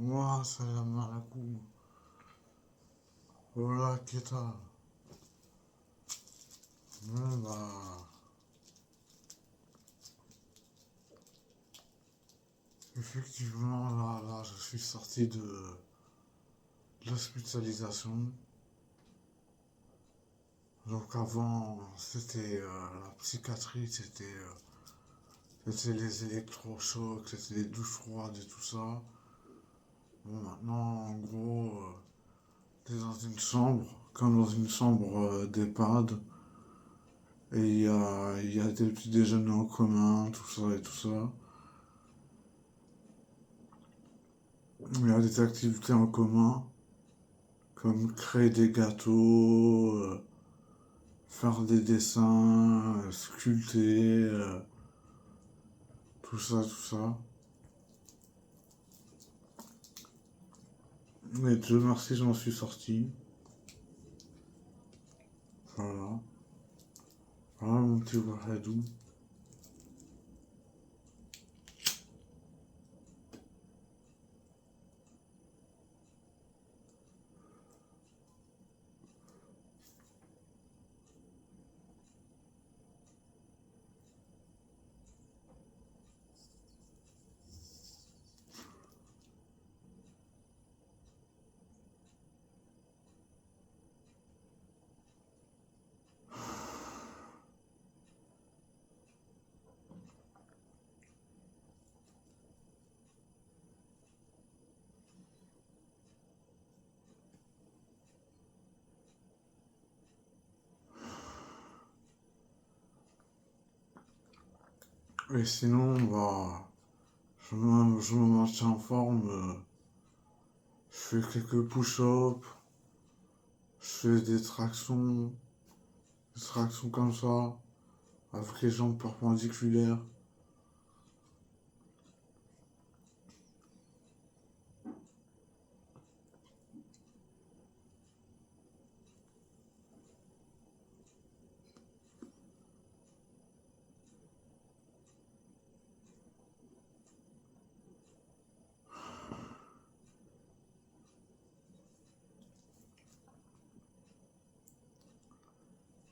Moi, salam alaikum. Hola, ¿qué tal? Bah, effectivement, là, je suis sorti de l'hospitalisation. Donc avant, c'était la psychiatrie, c'était les électrochocs, c'était les douches froides et tout ça. Bon, maintenant, en gros, t'es dans une chambre, comme dans une chambre d'EHPAD, et il y a des petits déjeuners en commun, tout ça et tout ça. Il y a des activités en commun, comme créer des gâteaux, faire des dessins, sculpter, tout ça, tout ça. Mais Dieu merci, j'en suis sorti. Voilà. Voilà mon petit Wahadou. Et sinon, bah, je me maintiens en forme. Je fais quelques push-ups, je fais des tractions comme ça, avec les jambes perpendiculaires.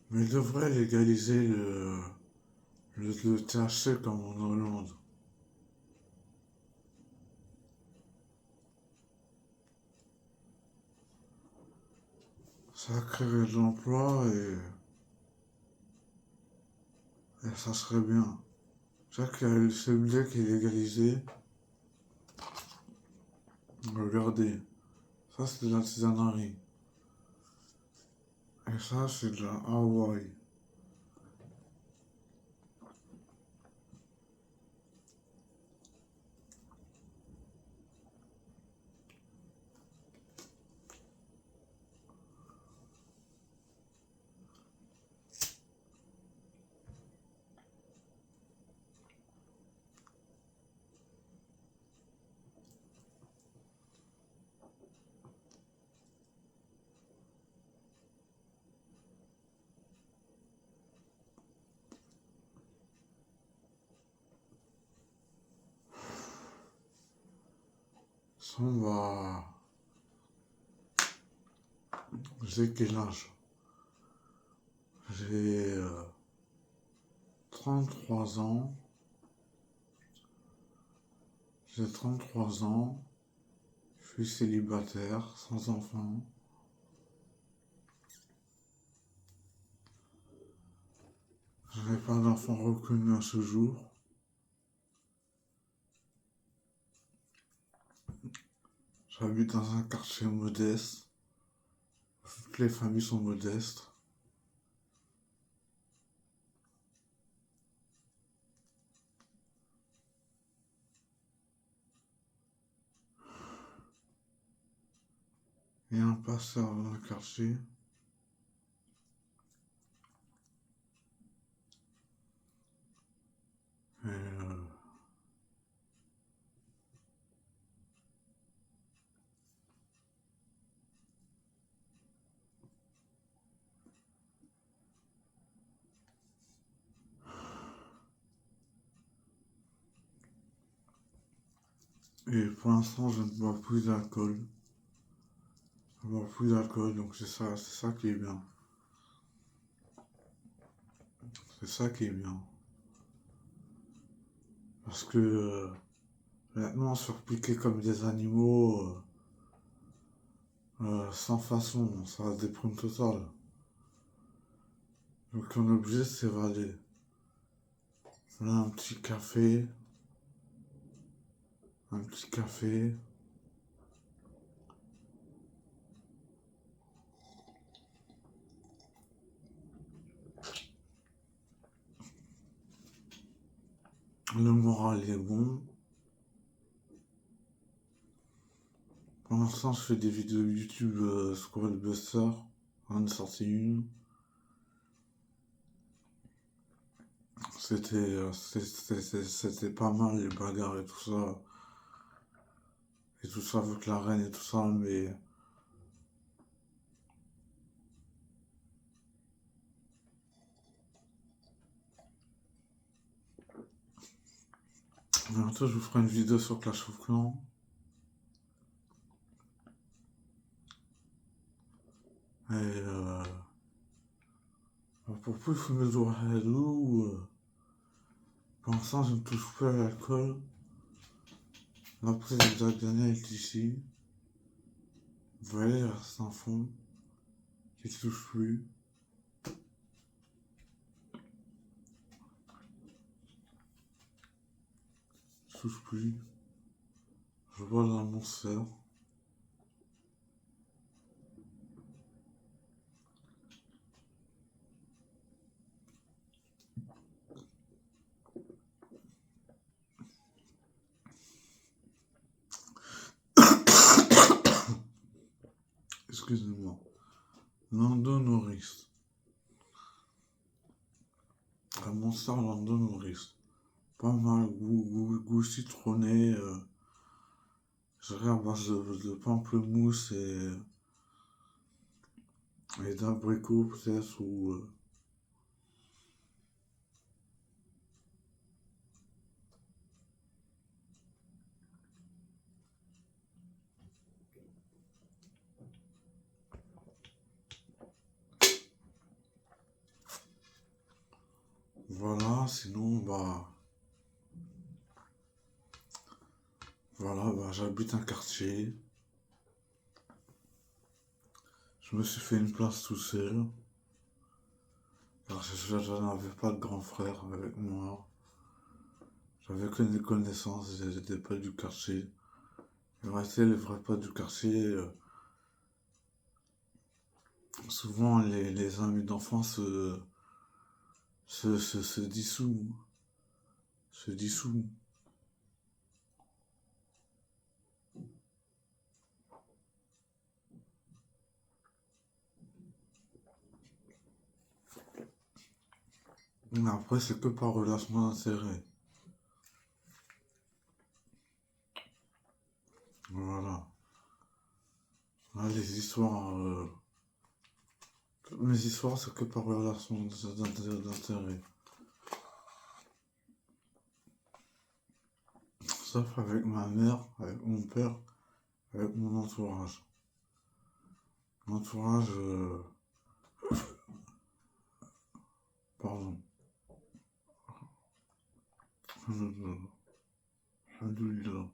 Mais ils devraient légaliser le THC comme en Hollande. Ça créerait de l'emploi et ça serait bien. C'est qu'il y a le CBD qui est légalisé. Regardez, ça c'est de la tisanerie. Et ça c'est de la Hawaii. Ça va. J'ai quel âge? J'ai 33 ans. J'ai 33 ans. Je suis célibataire, sans enfant. Je n'ai pas d'enfant reconnu à ce jour. J'habite dans un quartier modeste. Toutes les familles sont modestes. Il y a un pasteur dans le quartier. Et Et pour l'instant, je ne bois plus d'alcool. Je ne bois plus d'alcool, donc c'est ça qui est bien. C'est ça qui est bien. Parce que maintenant, se repliquer comme des animaux, sans façon, ça déprime total. Donc on est obligé de s'évader. Là, un petit café. Le moral est bon. Pour l'instant, je fais des vidéos YouTube Squirrel Buster. J'en ai sorti une. C'était pas mal les bagarres et tout ça. Et tout ça avec la reine et tout ça, bientôt je vous ferai une vidéo sur Clash of Clans. Et pour plus fumer le droit à l'eau, pour l'instant je ne touche plus à l'alcool. La prise de Jack Daniel est ici. Vous voyez, il reste un fond qui ne touche plus. Je touche plus. Je bois de la Monster. Excusez-moi. Lando Norris. La Monster Lando Norris. Pas mal, goût citronné. Je dirais à base de pamplemousse et d'abricot peut-être ou voilà, sinon j'habite un quartier. Je me suis fait une place tout seul. Car je n'avais pas de grand frère avec moi. J'avais que des connaissances, j'étais pas du quartier. En réalité, les vrais pas du quartier, souvent les amis d'enfance se dissous. Se dissous. Mais après, c'est que par relation d'intérêt. Voilà. Là, les histoires. Toutes mes histoires, c'est que par relation d'intérêt. Sauf avec ma mère, avec mon père, avec mon entourage. L'entourage. Pardon. Alhamdoulilah.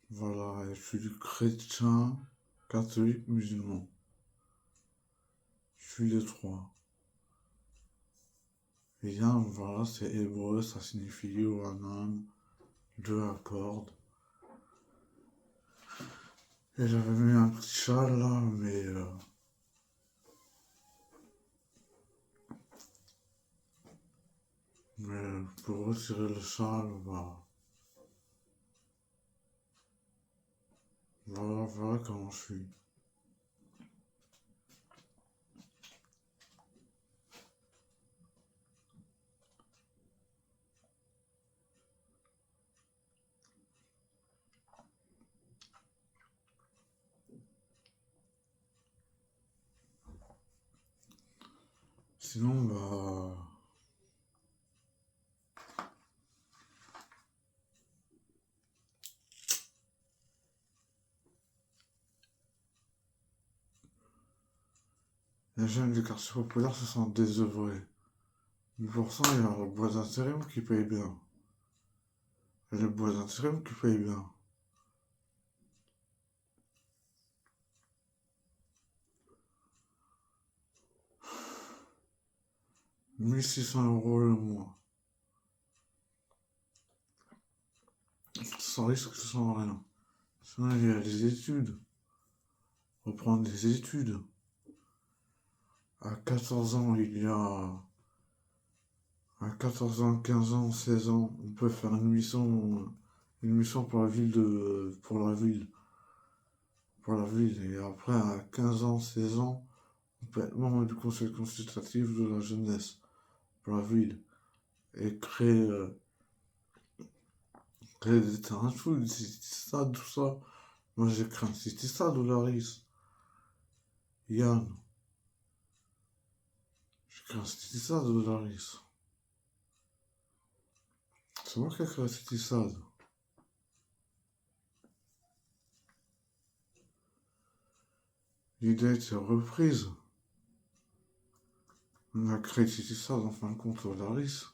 Voilà, et je suis chrétien, catholique, musulman. Je suis les trois. Et bien, voilà, c'est hébreu, ça signifie Yohanan, Dieu accorde. Et j'avais mis un petit châle là, mais pour retirer le châle, voilà comment je suis. Sinon, Les jeunes des quartiers populaires se sont désœuvrés. 8%, il y a le bois d'intérim qui paye bien. Et le bois d'intérim qui paye bien. 1 600 € le mois. Sans risque, sans rien. Sinon, il y a des études. Reprendre des études. À 14 ans, à 14 ans, 15 ans, 16 ans, on peut faire une mission pour la ville pour la ville. Et après, à 15 ans, 16 ans, on peut être membre du conseil consultatif de la jeunesse pour la ville. Et créer des terrains de foot, des stades, tout ça. Moi, j'ai créé un city stade au Laris. Yann, j'ai créé un city stade au Laris. C'est moi qui ai créé un city stade. L'idée a été reprise. On a créé city stade en fin de compte au Laris.